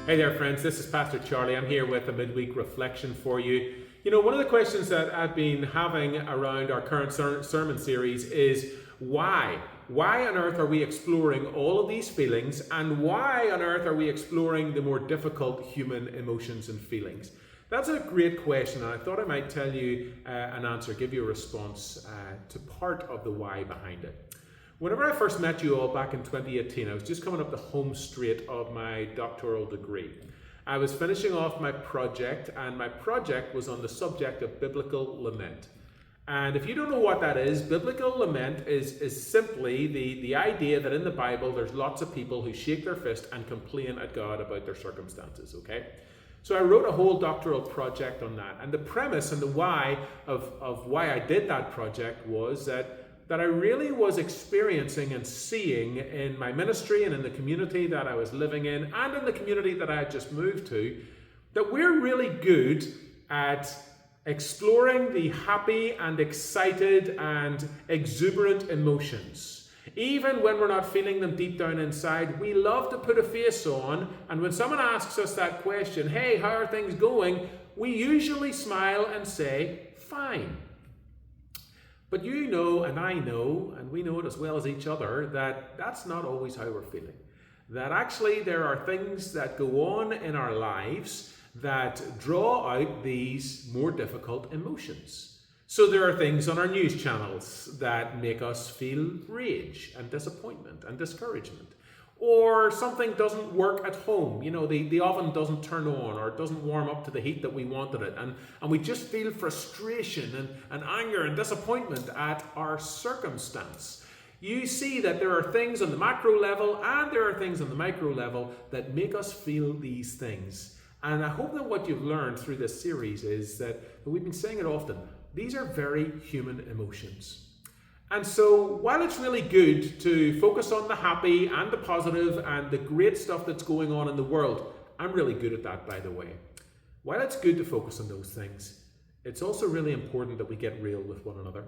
Hey there, friends. This is Pastor Charlie. I'm here with a midweek reflection for you. You know, one of the questions that I've been having around our current sermon series is why? Why on earth are we exploring all of these feelings, and why on earth are we exploring the more difficult human emotions and feelings? That's a great question, and I thought I might tell you an answer, give you a response to part of the why behind it. Whenever I first met you all back in 2018, I was just coming up the home straight of my doctoral degree. I was finishing off my project, and my project was on the subject of biblical lament. And if you don't know what that is, biblical lament is simply the idea that in the Bible there's lots of people who shake their fist and complain at God about their circumstances, okay? So I wrote a whole doctoral project on that. And the premise and the why of why I did that project was that I really was experiencing and seeing in my ministry and in the community that I was living in and in the community that I had just moved to, that we're really good at exploring the happy and excited and exuberant emotions. Even when we're not feeling them deep down inside, we love to put a face on, and when someone asks us that question, hey, how are things going? We usually smile and say, fine. But you know, and I know, and we know it as well as each other, that that's not always how we're feeling. That actually there are things that go on in our lives that draw out these more difficult emotions. So there are things on our news channels that make us feel rage and disappointment and discouragement. Or something doesn't work at home. You know, the oven doesn't turn on or it doesn't warm up to the heat that we wanted it. And we just feel frustration and anger and disappointment at our circumstance. You see that there are things on the macro level and there are things on the micro level that make us feel these things. And I hope that what you've learned through this series is that we've been saying it often, these are very human emotions. And so while it's really good to focus on the happy and the positive and the great stuff that's going on in the world, I'm really good at that, by the way. While it's good to focus on those things, it's also really important that we get real with one another,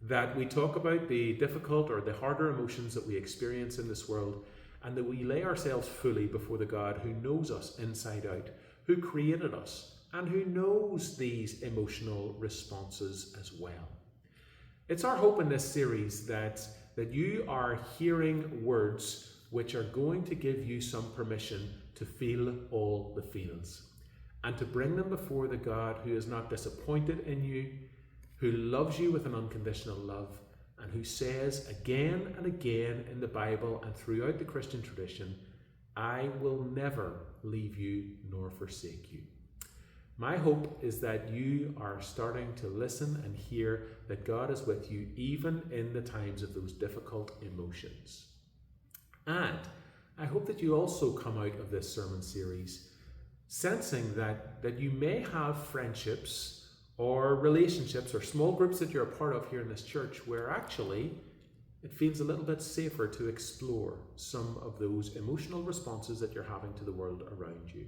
that we talk about the difficult or the harder emotions that we experience in this world, and that we lay ourselves fully before the God who knows us inside out, who created us, and who knows these emotional responses as well. It's our hope in this series that you are hearing words which are going to give you some permission to feel all the feels and to bring them before the God who is not disappointed in you, who loves you with an unconditional love, and who says again and again in the Bible and throughout the Christian tradition, I will never leave you nor forsake you. My hope is that you are starting to listen and hear that God is with you even in the times of those difficult emotions. And I hope that you also come out of this sermon series sensing that you may have friendships or relationships or small groups that you're a part of here in this church where actually it feels a little bit safer to explore some of those emotional responses that you're having to the world around you.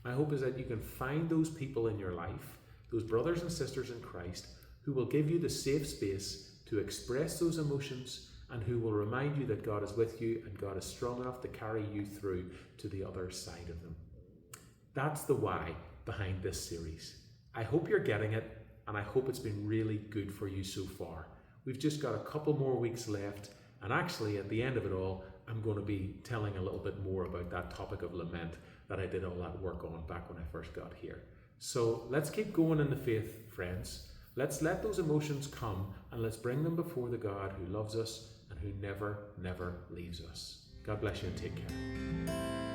My hope is that you can find those people in your life, those brothers and sisters in Christ, who will give you the safe space to express those emotions and who will remind you that God is with you and God is strong enough to carry you through to the other side of them. That's the why behind this series. I hope you're getting it, and I hope it's been really good for you so far. We've just got a couple more weeks left, and actually at the end of it all, I'm going to be telling a little bit more about that topic of lament that I did all that work on back when I first got here. So let's keep going in the faith, friends. Let's let those emotions come and let's bring them before the God who loves us and who never, never leaves us. God bless you and take care.